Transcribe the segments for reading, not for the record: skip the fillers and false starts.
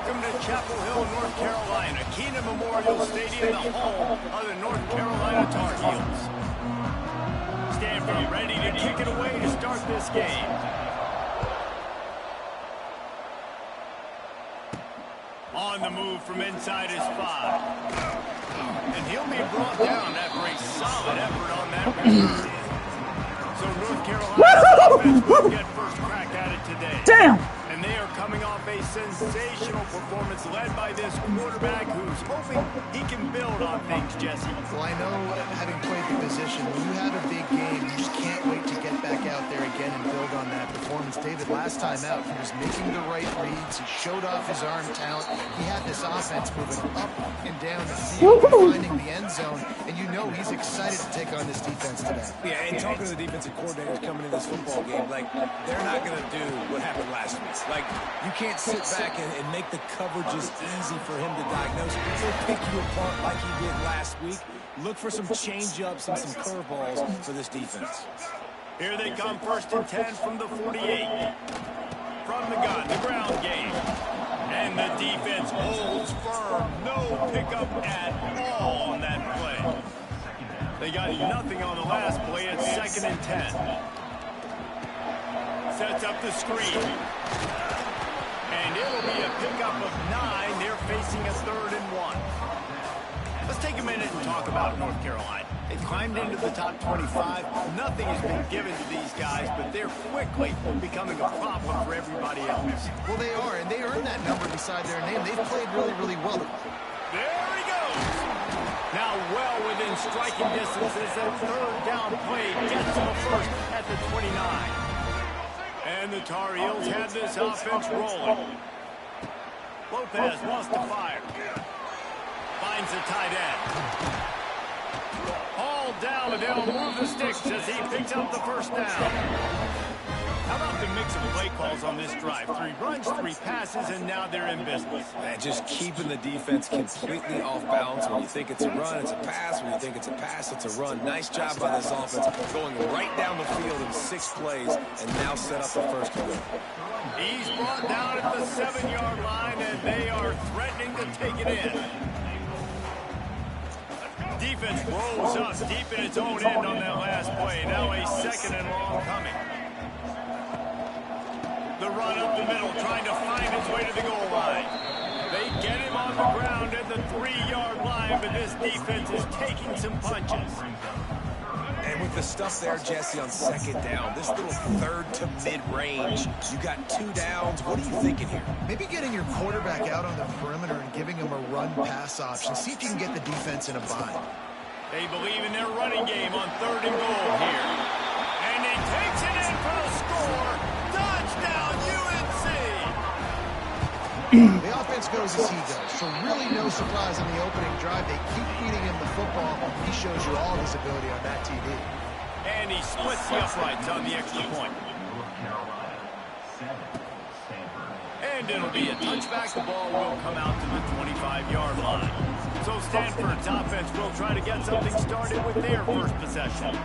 Welcome to Chapel Hill, North Carolina, Kenan Memorial Stadium, the home of the North Carolina Tar Heels. Stanford ready to kick it away to start this game. On the move from inside his 5. And he'll be brought down after a solid effort on that return. So North Carolina's offense will get first crack at it today. Damn! And they are coming off a sensational performance led by this quarterback who's hoping he can build on things, Jesse. Well, I know, having played the position, when you have a big game, you just can't wait to get back out there again and build on that performance. David, last time out, he was making the right reads. He showed off his arm talent. He had this offense moving up and down the field, finding the end zone. And you know he's excited to take on this defense today. Yeah, and talking to the defensive coordinators coming in this football game, like, they're not going to do what happened last week. Like, you can't sit back and make the coverages easy for him to diagnose. He'll pick you apart like he did last week. Look for some change-ups and some curveballs for this defense. Here they come, 1st and 10 from the 48. From the gun, the ground game. And the defense holds firm. No pickup at all on that play. They got nothing on the last play. It's 2nd and 10. Sets up the screen. And it'll be a pickup of 9. They're facing a 3rd and 1. Let's take a minute and talk about North Carolina. They climbed into the top 25. Nothing has been given to these guys, but they're quickly becoming a problem for everybody else. Well, they are, and they earned that number beside their name. They've played really, really well. There he goes. Now well within striking distance as that 3rd down play gets to the 1st at the 29. And the Tar Heels have this offense rolling. Lopez wants to fire. Finds the tight end. All down, and they'll move the sticks as he picks up the 1st down. How about the mix of play calls on this drive? 3 runs, 3 passes, and now they're in business. Man, just keeping the defense completely off balance. When you think it's a run, it's a pass. When you think it's a pass, it's a run. Nice job by this offense, going right down the field in 6 plays, and now set up the 1st and goal. He's brought down at the 7-yard line, and they are threatening to take it in. Defense rolls up deep in its own end on that last play. Now a 2nd and long coming. The run up the middle, trying to find its way to the goal line. They get him on the ground at the 3-yard line, but this defense is taking some punches. And with the stuff there, Jesse, on 2nd down, this little 3rd to mid-range, you got 2 downs. What are you thinking here? Maybe getting your quarterback out on the perimeter and giving him a run-pass option. See if you can get the defense in a bind. They believe in their running game on 3rd and goal here. And he takes it in for the score. Touchdown, UNC! The offense goes as he goes, so really no surprise on the opening drive. They keep feeding him the football. He shows you all his ability on that TV. And he splits the uprights on the extra point. And it'll be a touchback. The ball will come out to the 25-yard line. So Stanford's offense will try to get something started with their first possession.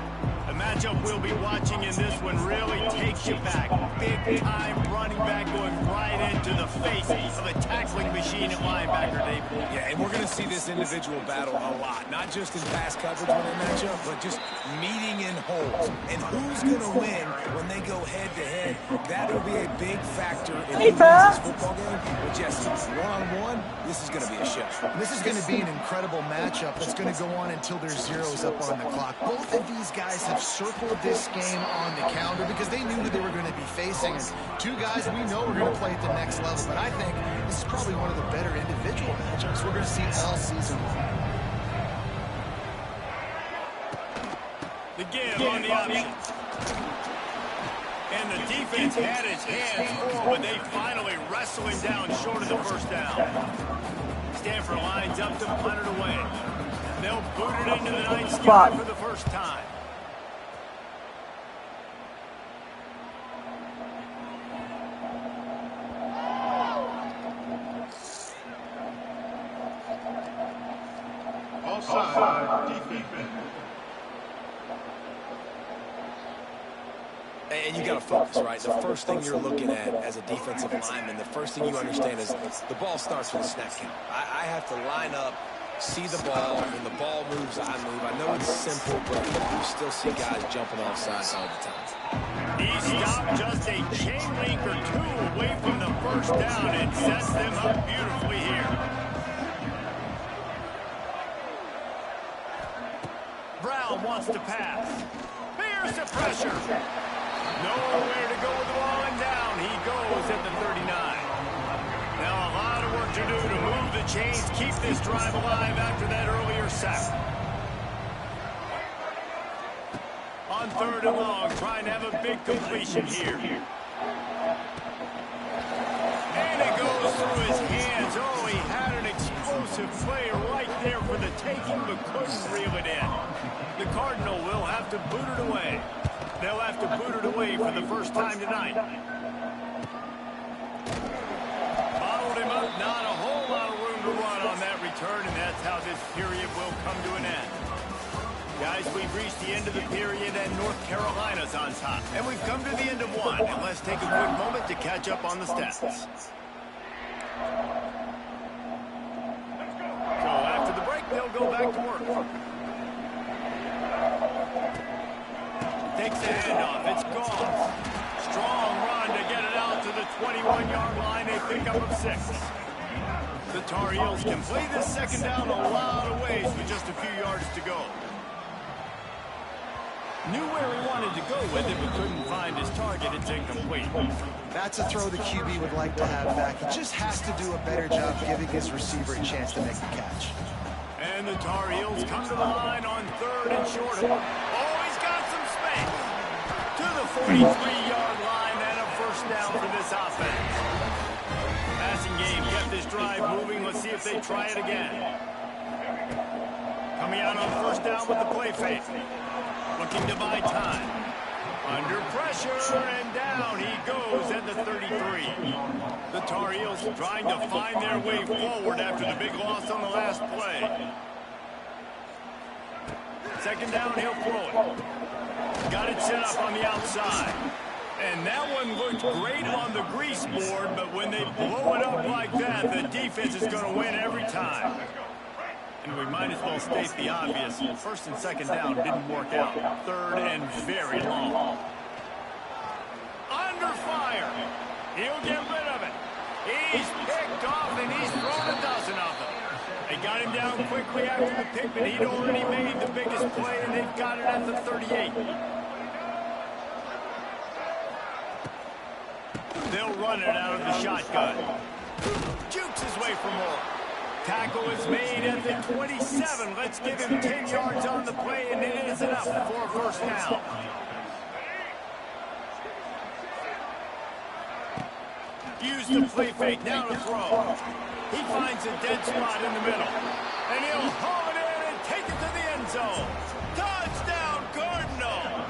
The matchup we'll be watching in this one really takes you back. Big-time running back going right into the face of a tackling machine at linebacker, Dave. Yeah, and we're going to see this individual battle a lot. Not just in pass coverage when they match up, but just meeting in holes. And who's going to win when they go head-to-head? That will be a big factor in who wins this football game. But Jesse, one-on-one, this is going to be a show. This is going to be an incredible matchup that's going to go on until there's zeros up on the clock. Both of these guys have circled this game on the calendar because they knew who they were going to be facing. And 2 guys we know are going to play at the next level, but I think this is probably one of the better individual matchups we're going to see all season long. The give on the option. And the defense had its hands full, but they finally wrestle him down short of the 1st down. Stanford lines up to punt it away. They'll boot it into the night sky for the 1st time. Offside, defense. And you got to focus, right? The first thing you're looking at as a defensive lineman, the first thing you understand is the ball starts with a snap count. I have to line up, see the ball. When the ball moves, I move. I know it's simple, but you still see guys jumping off sides all the time. He stopped just a chain link or two away from the first down and sets them up beautifully here. Brown wants to pass. Here's the pressure. Nowhere to go with the ball, and down he goes at the 39. Now a lot of work to do to move the chains, keep this drive alive after that earlier sack. On 3rd and long, trying to have a big completion here. And it goes through his hands. Oh, he had an explosive play right there for the taking, but couldn't reel it in. The Cardinal will have to boot it away. They'll have to boot it away for the first time tonight. Bottled him up, not a whole lot of room to run on that return, and that's how this period will come to an end. Guys, we've reached the end of the period, and North Carolina's on top. And we've come to the end of one, and let's take a quick moment to catch up on the stats. So after the break, they'll go back to work. Takes the handoff. It's gone. Strong run to get it out to the 21-yard line. A pickup of 6. The Tar Heels can play this second down a lot of ways with just a few yards to go. Knew where he wanted to go with it, but couldn't find his target. It's incomplete. That's a throw the QB would like to have back. He just has to do a better job giving his receiver a chance to make the catch. And the Tar Heels come to the line on 3rd and short. Oh, he's got some space. To the 43-yard line and a first down for this offense. Passing game kept this drive moving. Let's see if they try it again. Coming out on first down with the play fake. Looking to buy time. Under pressure, and down he goes at the 33. The Tar Heels trying to find their way forward after the big loss on the last play. Second down, he'll throw it. Got it set up on the outside. And that one looked great on the grease board, but when they blow it up like that, the defense is going to win every time. And we might as well state the obvious. First and second down didn't work out. 3rd and very long. Under fire. He'll get rid of it. He's picked off, and he's thrown a dozen of them. They got him down quickly after the pick, but he'd already made the biggest play, and they've got it at the 38. They'll run it out of the shotgun. Jukes his way for more. Tackle is made at the 27. Let's give him 10 yards on the play, and it is enough for a first down. Use the play fake, now to throw. He finds a dead spot in the middle. And he'll haul it in and take it to the end zone. Touchdown, Cardinal!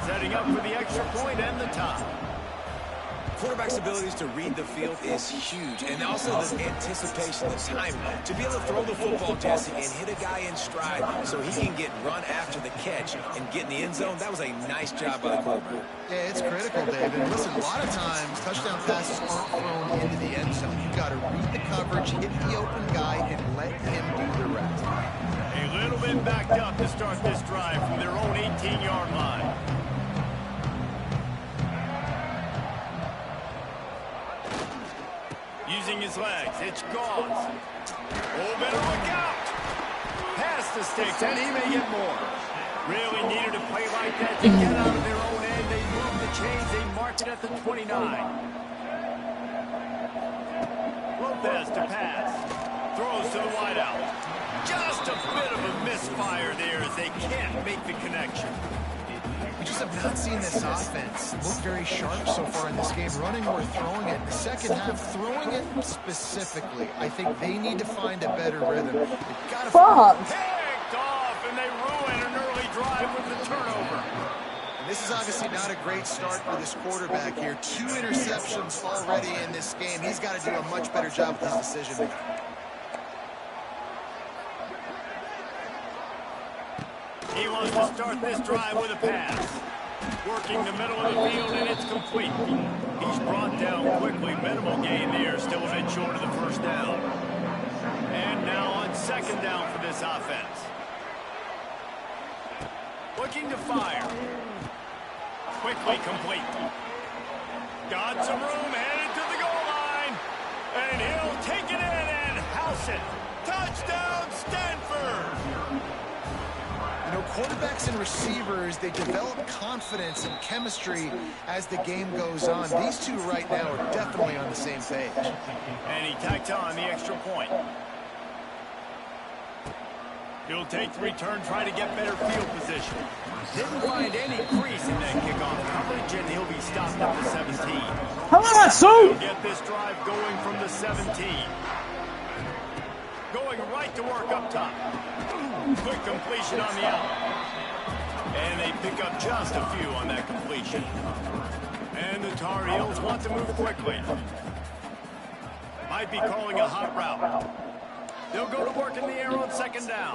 Setting up for the extra point and the top. Quarterback's abilities to read the field is huge, and also this anticipation, the timing. To be able to throw the football, Jesse, and hit a guy in stride so he can get run after the catch and get in the end zone, that was a nice job by the quarterback. Yeah, it's critical, David. Listen, a lot of times, touchdown passes aren't thrown into the end zone. You've got to read the coverage, hit the open guy, and let him do the rest. A little bit backed up to start this drive from their own 18-yard line. Using his legs, it's gone. Oh, better look out. Past the sticks, and he may get more. Really needed a play like that to get out of their own end. They move the chains, they mark it at the 29. Lopez to pass. Throws to the wideout. Just a bit of a misfire there as they can't make the connection. We just have not seen this offense look very sharp so far in this game, running or throwing it. In the second half, throwing it specifically, I think they need to find a better rhythm. They've got to picked off, and they ruin an early drive with the turnover. And this is obviously not a great start for this quarterback here. 2 interceptions already in this game. He's got to do a much better job with his decision-making. He wants to start this drive with a pass. Working the middle of the field, and it's complete. He's brought down quickly. Minimal gain there, still a bit short of the first down. And now on second down for this offense. Looking to fire. Quickly complete. Got some room, headed to the goal line. And he'll take it in and house it. Touchdown, Stanford! You know, quarterbacks and receivers, they develop confidence and chemistry as the game goes on. These two right now are definitely on the same page. And he tacked on the extra point. He'll take the return, try to get better field position. Didn't find any crease in that kickoff coverage, and he'll be stopped at the 17. He'll get this drive going from the 17. Going right to work up top. Quick completion on the out. And they pick up just a few on that completion. And the Tar Heels want to move quickly. Might be calling a hot route. They'll go to work in the air on second down.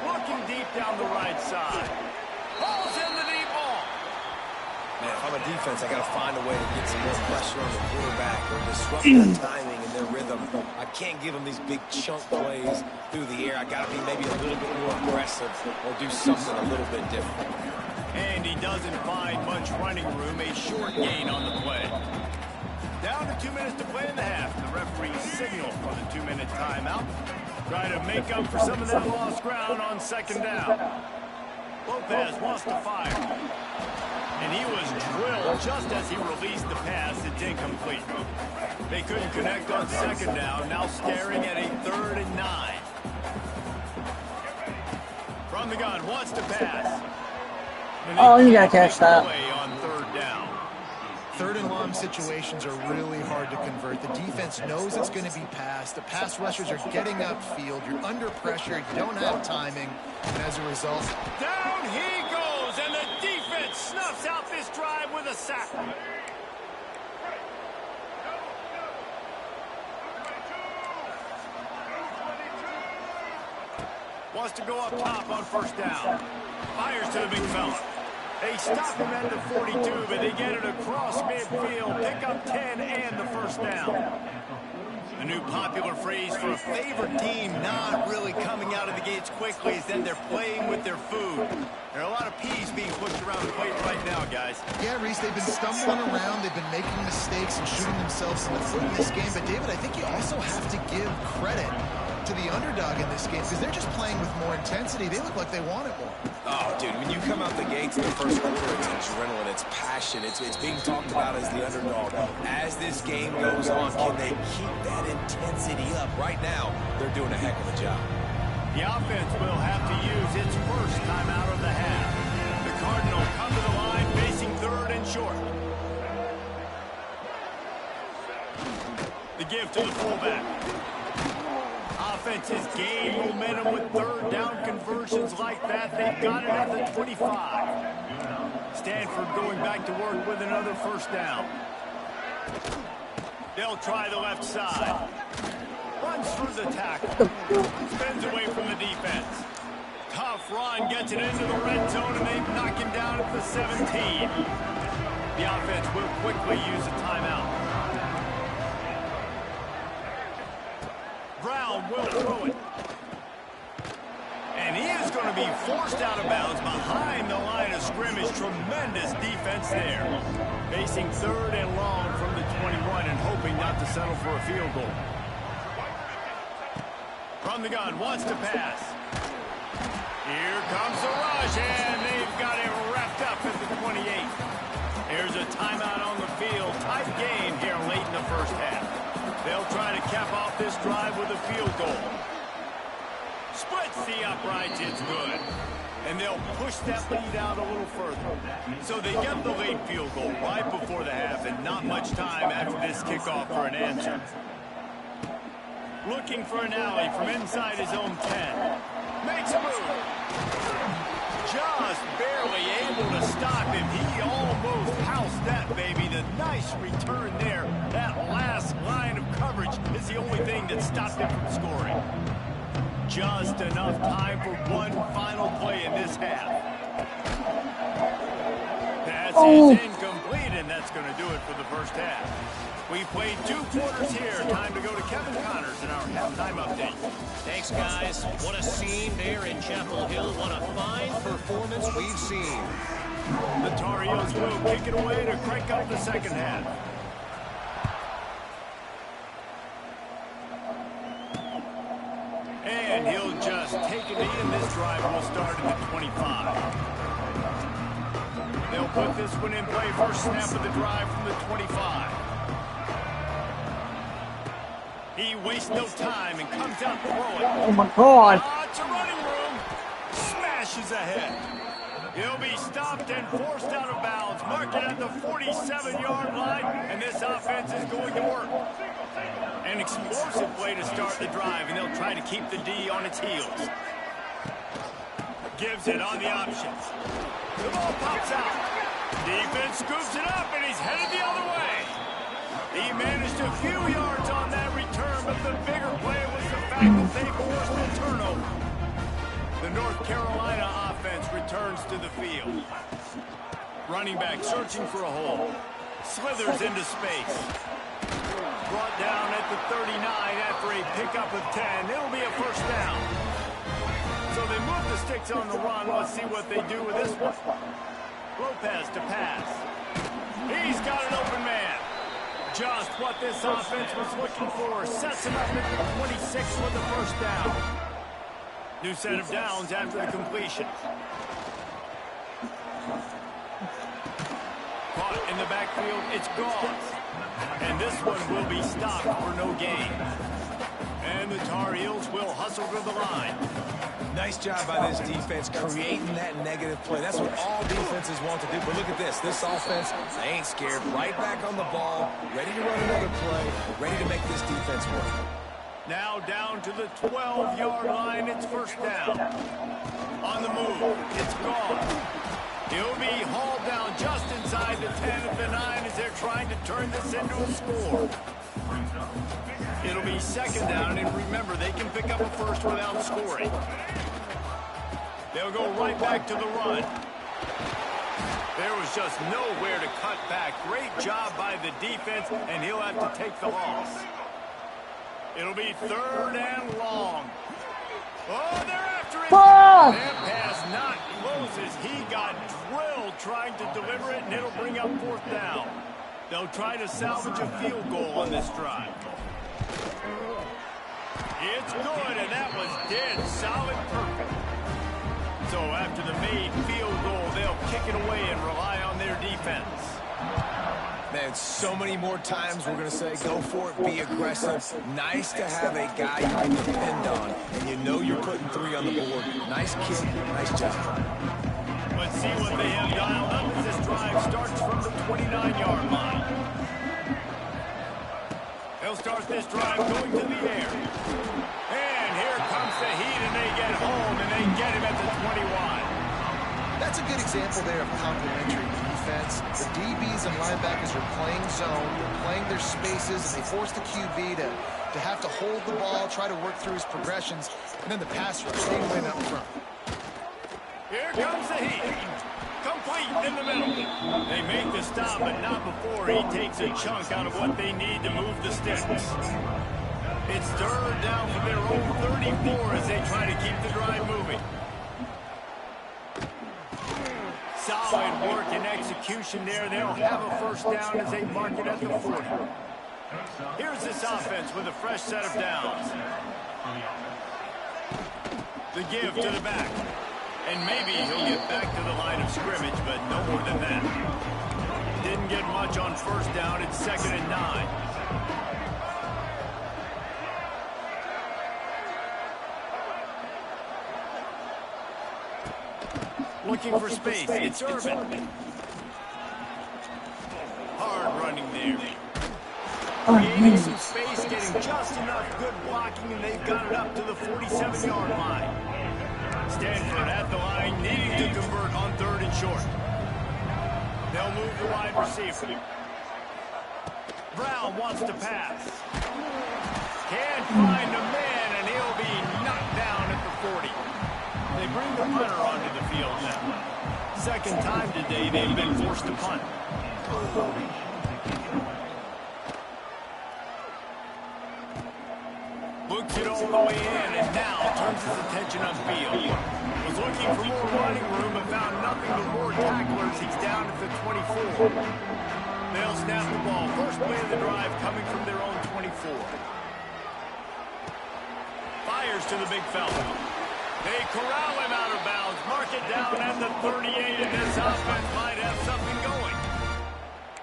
Looking deep down the right side. Balls in the deep ball. Man, if I'm a defense, I got to find a way to get some more pressure on the quarterback or disrupt their timing and their rhythm. I can't give them these big chunk plays through the air. I got to be maybe a little bit more aggressive or do something a little bit different. And he doesn't find much running room. A short gain on the play. Down to 2 minutes to play in the half. The referee signaled for the 2-minute timeout. Try to make up for some of that lost ground on second down. Lopez wants to fire. And he was drilled just as he released the pass. It's incomplete. They couldn't connect on second down. Now staring at a 3rd and 9. From the gun, wants to pass. Oh, you gotta catch that. On 3rd down. 3rd and long situations are really hard to convert. The defense knows it's going to be passed. The pass rushers are getting upfield. You're under pressure. You don't have timing. And as a result, down he goes, and the defense snuffs out this drive with a sack. Wants to go up top on first down. Fires to the big fella. They stop him at the 42, but they get it across midfield. Pick up 10 and the first down. A new popular phrase for a favored team not really coming out of the gates quickly is that they're playing with their food. There are a lot of peas being pushed around the plate right now, guys. Yeah, Reese, they've been stumbling around. They've been making mistakes and shooting themselves in the foot in this game. But, David, I think you also have to give credit to the underdog in this game because they're just playing with more intensity. They look like they want it more. Oh, dude, when you come out the gates in the first quarter, it's adrenaline, it's passion, it's being talked about as the underdog. As this game goes on, can they keep that intensity up? Right now, they're doing a heck of a job. The offense will have to use its first time out of the half. The Cardinals come to the line facing 3rd and short. The give to the fullback. Offenses gain momentum with 3rd down conversions like that. They've got it at the 25. Stanford going back to work with another first down. They'll try the left side. Runs through the tackle. Spins away from the defense. Tough run, gets it into the red zone, and they knock him down at the 17. The offense will quickly use a timeout. Brown will throw it. And he is going to be forced out of bounds behind the line of scrimmage. Tremendous defense there. Facing 3rd and long from the 21 and hoping not to settle for a field goal. From the gun, wants to pass. Here comes the rush, and they've got it wrapped up at the 28. Here's a timeout on the field. Tight game here late in the first half. They'll try to cap off this drive with a field goal. Splits the uprights, it's good. And they'll push that lead out a little further. So they get the late field goal right before the half and not much time after this kickoff for an answer. Looking for an alley from inside his own 10. Makes a move. Just barely able to stop him. He almost housed that baby. The nice return there. That last line of coverage is the only thing that stopped him from scoring. Just enough time for one final play in this half. Pass Pass is incomplete, and that's going to do it for the first half. We played 2 quarters here. Time to go to Kevin Connors in our halftime update. Thanks, guys. What a scene there in Chapel Hill. What a fine performance we've seen. The Tar Heels will kick it away to crank up the second half. And he'll just take a knee, and this drive will start at the 25. They'll put this one in play. First snap of the drive from the 25. He wastes no time and comes out throwing. Oh my God. It's a running room. Smashes ahead. He'll be stopped and forced out of bounds. Marked at the 47-yard line, and this offense is going to work. An explosive play to start the drive, and they'll try to keep the D on its heels. Gives it on the option. The ball pops out. Defense scoops it up, and he's headed the other way. He managed a few yards on that return, but the bigger play was the fact that they forced the turnover. The North Carolina offense returns to the field. Running back searching for a hole. Slithers into space. Brought down at the 39 after a pickup of 10. It'll be a first down. So they move the sticks on the run. Let's see what they do with this one. Lopez to pass. He's got an open man. Just what this offense was looking for. Sets him up at the 26 with the first down. New set of downs after the completion. Caught in the backfield. It's gone. And this one will be stopped for no gain. And the Tar Heels will hustle to the line. Nice job by this defense creating that negative play. That's what all defenses want to do. But look at this. This offense, they ain't scared. Right back on the ball, ready to run another play, ready to make this defense work. Now down to the 12-yard line. It's first down. On the move. It's gone. He'll be hauled down just inside the 10 at the 9 as they're trying to turn this into a score. It'll be second down, and remember, they can pick up a first without scoring. They'll go right back to the run. There was just nowhere to cut back. Great job by the defense, and he'll have to take the loss. It'll be third and long. Oh, they're after him. That pass not closes. He got drilled trying to deliver it, and it'll bring up fourth down. They'll try to salvage a field goal on this drive. It's good, and that was dead solid perfect. So after the made field goal, they'll kick it away and rely on their defense. Man, so many more times we're going to say, go for it, be aggressive. Nice to have a guy you can depend on, and you know you're putting 3 on the board. Nice kick, nice job. Let's see what they have dialed up as this drive starts from the 29-yard line. They'll start this drive going to the air. And here comes the heat, and they get home, and they get him at the 21. That's a good example there of complementary defense. The DBs and linebackers are playing zone, they're playing their spaces, and they force the QB to have to hold the ball, try to work through his progressions, and then the pass rush, they win up front. Here comes the heat. Complete in the middle. They make the stop, but not before he takes a chunk out of what they need to move the sticks. It's third down for their own 34 as they try to keep the drive moving. Solid work and execution there. They'll have a first down as they mark it at the 40. Here's this offense with a fresh set of downs. The give to the back. And maybe he'll get back to the line of scrimmage, but no more than that. Didn't get much on first down. It's 2nd and 9. Looking for space. It's Urban. Hard running there. Creating some space, getting just enough good blocking, and they've got it up to the 47-yard line. Stanford at the line, needing to convert on 3rd and short. They'll move the wide receiver. Brown wants to pass. Can't find a man, and he'll be knocked down at the 40. They bring the punter onto the field now. second time today they've been forced to punt. Looks it all the way in, and now turns his attention upfield. Was looking for more running room, but found nothing but more tacklers. He's down at the 24. They'll snap the ball. First play of the drive coming from their own 24. Fires to the big fella. They corral him out of bounds. Mark it down at the 38, and this offense might have something going.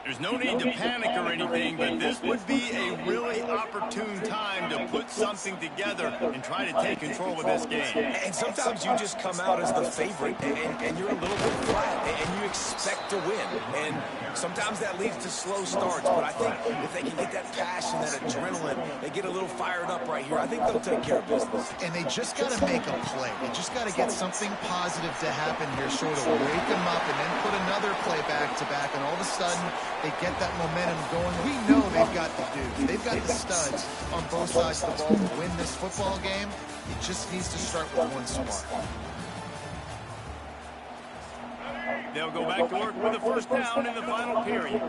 There's no need to panic or anything, but this would be a really opportune time to put something together and try to take control of this game. And sometimes you just come out as the favorite, and you're a little bit flat, and you expect to win. And sometimes that leads to slow starts, but I think if they can get that passion, that adrenaline, they get a little fired up right here, I think they'll take care of business. And they just got to make a play. They just got to get something positive to happen here, sort of wake them up, and then put another play back-to-back, and all of a sudden, they get that momentum going. We know they've got the dudes. They've got the studs on both sides of the ball to win this football game. It just needs to start with one spark. They'll go back to work with a first down in the final period.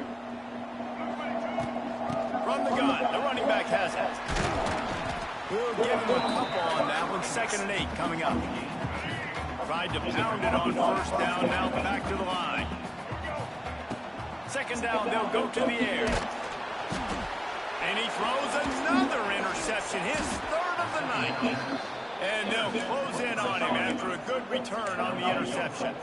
From the gun, the running back has it. We'll give him a couple on that one. 2nd and 8 coming up. Tried to pound it on first down, now back to the line. 2nd down, they'll go to the air. And he throws another interception, his 3rd of the night. And they'll close in on him after a good return on the interception.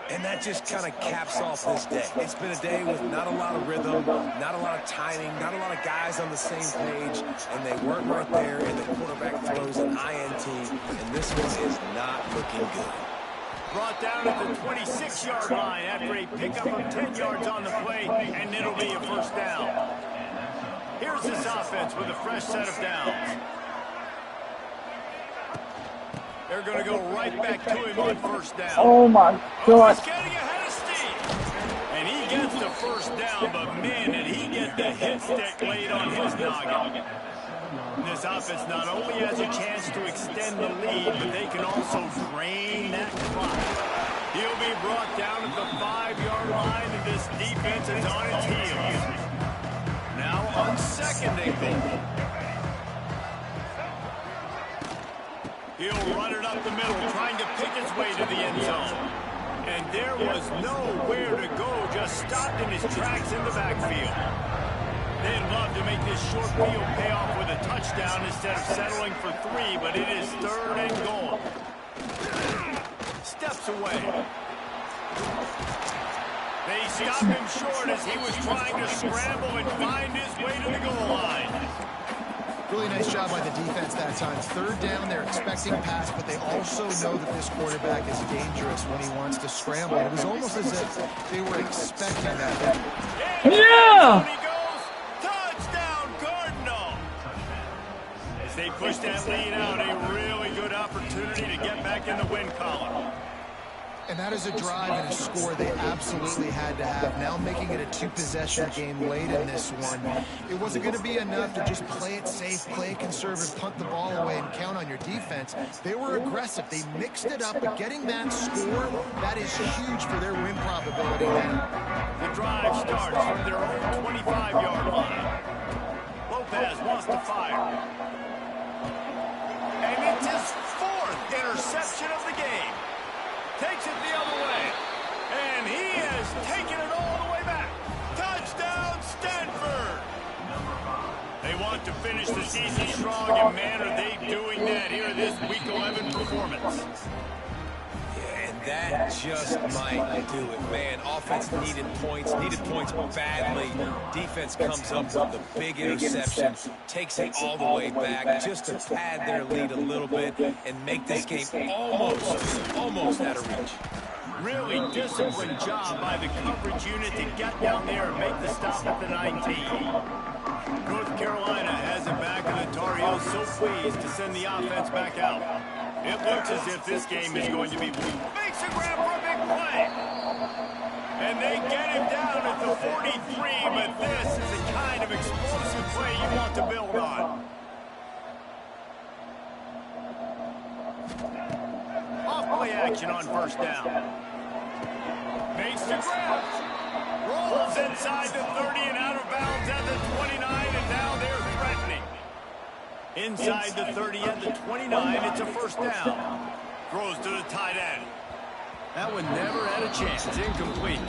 And that just kind of caps off this day. It's been a day with not a lot of rhythm, not a lot of timing, not a lot of guys on the same page, and they weren't right there, and the quarterback throws an INT, and this one is not looking good. Brought down at the 26-yard line after a pickup of 10 yards on the play, and it'll be a first down. Here's this offense with a fresh set of downs. They're going to go right back to him on first down. Oh my God. He's getting ahead of steam. And he gets the first down, but man, did he get the hit stick laid on his noggin. This offense not only has a chance to extend the lead, but they can also drain that clock. He'll be brought down at the 5-yard line, and this defense is on its heels. Now on 2nd and goal. He'll run it up the middle, trying to pick his way to the end zone. And there was nowhere to go, just stopped in his tracks in the backfield. They'd love to make this short field pay off with a touchdown instead of settling for 3, but it is 3rd and goal. Steps away. They stop him short as he was trying to scramble and find his way to the goal line. Really nice job by the defense that time. 3rd down, they're expecting pass, but they also know that this quarterback is dangerous when he wants to scramble. It was almost as if they were expecting that. Yeah! Touchdown, Cardinal! As they push that lead out, a really good opportunity to get back in the win column. And that is a drive and a score they absolutely had to have. Now making it a 2-possession game late in this one. It wasn't going to be enough to just play it safe, play it conservative, punt the ball away, and count on your defense. They were aggressive. They mixed it up, but getting that score, that is huge for their win probability now. The drive starts from their own 25-yard line. Lopez wants to fire. And it's his 4th interception of the game. Takes it the other way. And he has taken it all the way back. Touchdown, Stanford! They want to finish the season strong, and man, are they doing that here in this Week 11 performance. Yeah, and that just might do it, man. Offense needed points badly. Defense comes up with the big interception, takes it all the way back just to pad their lead a little bit and make this game almost out of reach. Really disciplined job by the coverage unit to get down there and make the stop at the 19. North Carolina has it back, and the Tar Heels so pleased to send the offense back out. It looks as if this game is going to be blue. Makes a grab for a big play. And they get him down at the 43, but this is the kind of explosive play you want to build on. Off play action on first down. Makes the grab. Rolls inside the 30 and out of bounds at the 29, and now they're threatening. Inside the 30 at the 29, it's a first down. Throws to the tight end. That one never had a chance. Incomplete.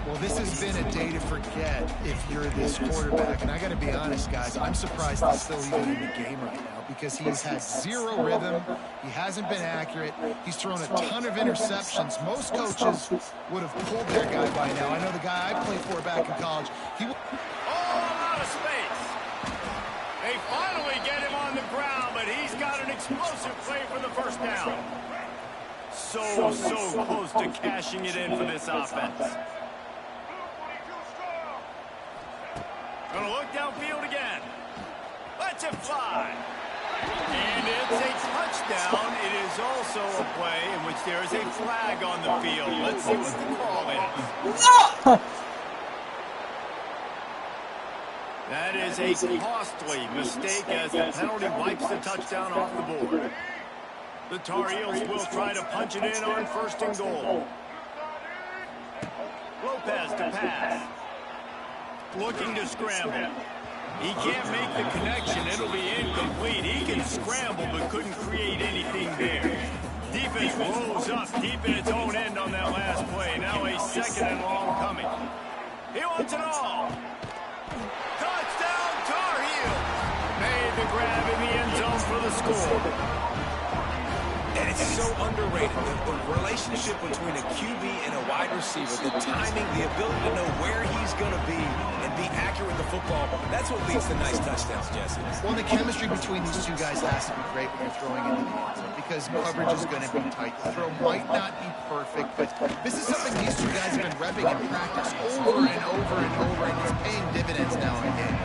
Well, this has been a day to forget if you're this quarterback. And I got to be honest, guys, I'm surprised he's still even in the game right now because he's had zero rhythm. He hasn't been accurate. He's thrown a ton of interceptions. Most coaches would have pulled that guy by now. I know the guy I played for back in college. Out of space. They finally get him on the ground, but he's got an explosive play for the first down. So close to cashing it in for this offense. Gonna look downfield again. Lets it fly. And it's a touchdown. It is also a play in which there is a flag on the field. Let's see what the call is. That is a costly mistake as the penalty wipes the touchdown off the board. The Tar Heels will try to punch it in on first and goal. Lopez to pass. Looking to scramble. He can't make the connection. It'll be incomplete. He can scramble but couldn't create anything there. Defense rolls up deep in its own end on that last play. Now a second and long coming. He wants it all. Touchdown, Tar Heels. Made the grab in the end zone for the score. And it's so underrated, the relationship between a QB and a wide receiver, the timing, the ability to know where he's going to be and be accurate with the football, that's what leads to nice touchdowns, Jesse. Well, the chemistry between these two guys has to be great when you're throwing into the end zone because coverage is going to be tight. The throw might not be perfect, but this is something these two guys have been repping in practice over and over and over, and it's paying dividends now in game.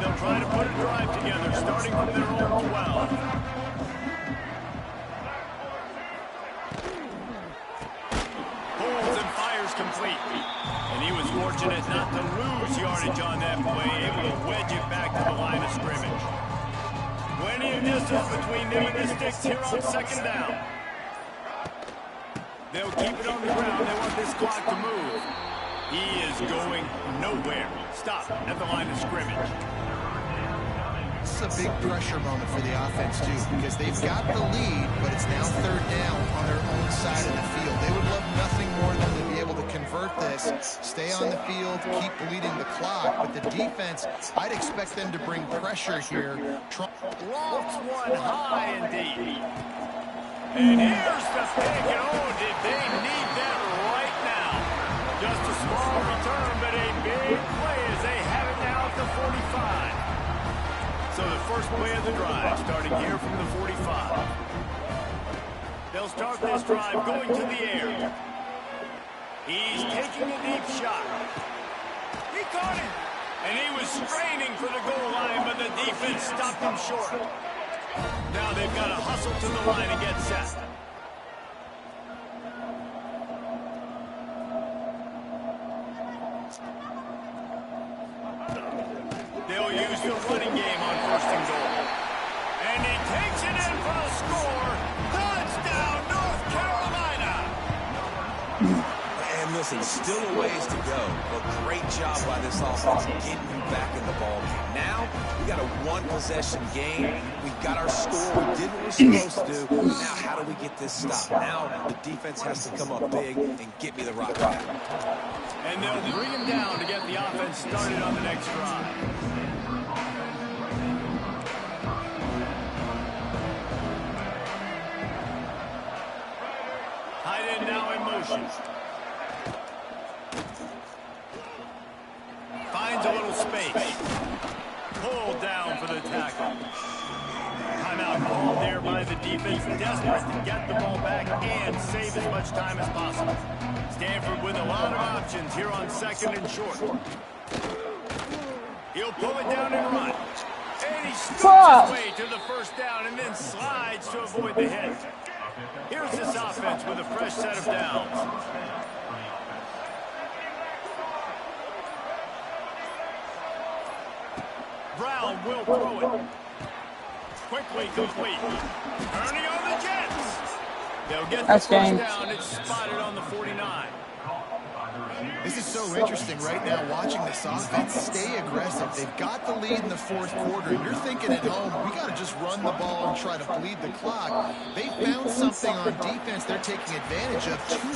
They'll try to put a drive together, starting from their own 12. Complete. And he was fortunate not to lose yardage on that play, able to wedge it back to the line of scrimmage. Plenty of distance between them and the sticks here on second down. They'll keep it on the ground. They want this clock to move. He is going nowhere. Stop at the line of scrimmage. This is a big pressure moment for the offense, too, because they've got the lead, but it's now third down on their own side of the field. They would love nothing more than to be able to convert this, stay on the field, keep bleeding the clock. But the defense, I'd expect them to bring pressure here. Lofts one high and deep. And here's the pick. And oh, did they need that right now. Just a small return, but a big play as they have it now at the 45. So the first play of the drive, starting here from the 45. They'll start this drive going to the air. He's taking a deep shot. He caught it. And he was straining for the goal line, but the defense stopped him short. Now they've got to hustle to the line and get set. They'll use the running game on first and goal. And he takes it in for the score. Touchdown, North Carolina. And listen, still a ways to go, but great job by this offense getting you back in the ball game. Now, we got a one-possession game. We got our score. We did what we're supposed to do. Now, how do we get this stopped? Now, the defense has to come up big and get me the rock back. And they'll bring him down to get the offense started on the next drive. Tight end now in motion. Finds a little space. Pulled down for the tackle. Timeout called there by the defense. Desperate to get the ball back and save as much time as possible. Stanford with a lot of options here on second and short. He'll pull it down and run. And he scoots his way to the first down and then slides to avoid the hit. Here's this offense with a fresh set of downs. Brown will throw it. Quickly complete. Turning on the Jets. They'll get the That's first game. down. It's spotted on the 49. This is so interesting right now, watching this offense stay aggressive. They've got the lead in the fourth quarter, and you're thinking at home, we got to just run the ball and try to bleed the clock. They found something on defense they're taking advantage of. Two